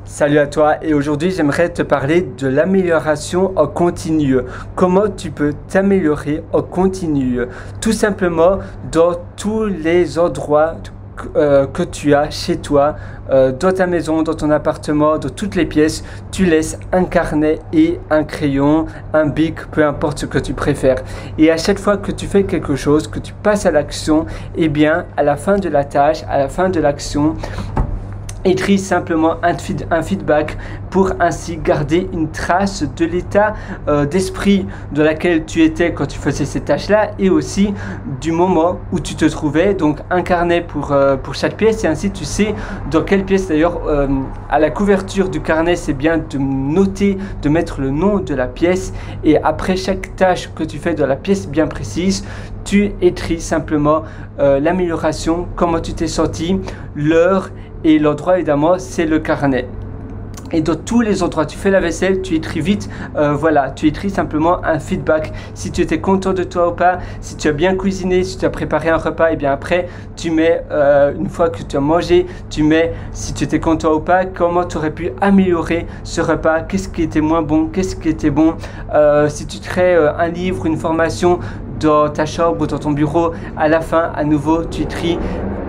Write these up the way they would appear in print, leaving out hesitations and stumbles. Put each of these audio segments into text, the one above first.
Salut à toi et aujourd'hui j'aimerais te parler de l'amélioration en continu. Comment tu peux t'améliorer en continu? Tout simplement dans tous les endroits que tu as chez toi, dans ta maison, dans ton appartement, dans toutes les pièces, tu laisses un carnet et un crayon, un bic, peu importe ce que tu préfères. Et à chaque fois que tu fais quelque chose, que tu passes à l'action, eh bien à la fin de la tâche, à la fin de l'action, écris simplement un feedback pour ainsi garder une trace de l'état d'esprit dans lequel tu étais quand tu faisais ces tâches-là et aussi du moment où tu te trouvais. Donc un carnet pour chaque pièce et ainsi tu sais dans quelle pièce. D'ailleurs à la couverture du carnet c'est bien de noter, de mettre le nom de la pièce et après chaque tâche que tu fais dans la pièce bien précise, tu écris simplement l'amélioration, comment tu t'es senti, l'heure et l'endroit évidemment c'est le carnet. Et dans tous les endroits, tu fais la vaisselle, tu écris vite, voilà, tu écris simplement un feedback. Si tu étais content de toi ou pas, si tu as bien cuisiné, si tu as préparé un repas, et bien après, tu mets, une fois que tu as mangé, tu mets si tu étais content ou pas, comment tu aurais pu améliorer ce repas, qu'est-ce qui était moins bon, qu'est-ce qui était bon. Si tu crées un livre, une formation dans ta chambre ou dans ton bureau, à la fin, à nouveau, tu écris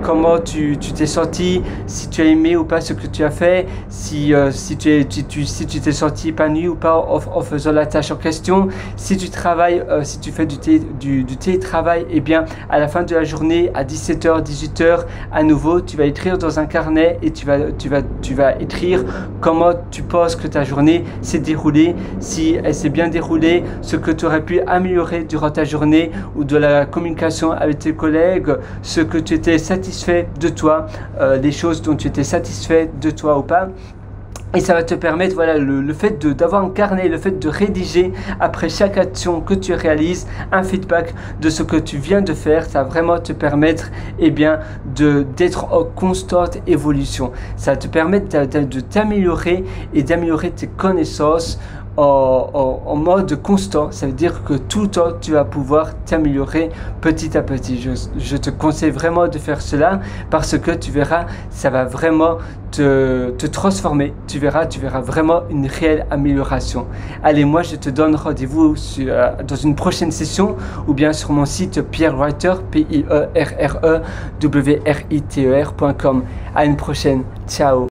comment tu t'es senti, si tu as aimé ou pas ce que tu as fait, si tu t'es senti épanoui ou pas en faisant la tâche en question. Si tu travailles, si tu fais du télétravail, et bien à la fin de la journée à 17h, 18h, à nouveau tu vas écrire dans un carnet et tu vas écrire comment tu penses que ta journée s'est déroulée, si elle s'est bien déroulée, ce que tu aurais pu améliorer durant ta journée ou de la communication avec tes collègues, ce que tu étais satisfait de toi, les choses dont tu étais satisfait de toi ou pas. Et ça va te permettre, voilà, le fait d'avoir un carnet, le fait de rédiger après chaque action que tu réalises, un feedback de ce que tu viens de faire, ça va vraiment te permettre, eh bien, d'être en constante évolution. Ça va te permettre de t'améliorer et d'améliorer tes connaissances en mode constant. Ça veut dire que tout le temps tu vas pouvoir t'améliorer petit à petit. Je te conseille vraiment de faire cela parce que tu verras, ça va vraiment te transformer. Tu verras vraiment une réelle amélioration. Allez, moi je te donne rendez-vous dans une prochaine session ou bien sur mon site pierrewriter, pierrewriter.com. À une prochaine. Ciao.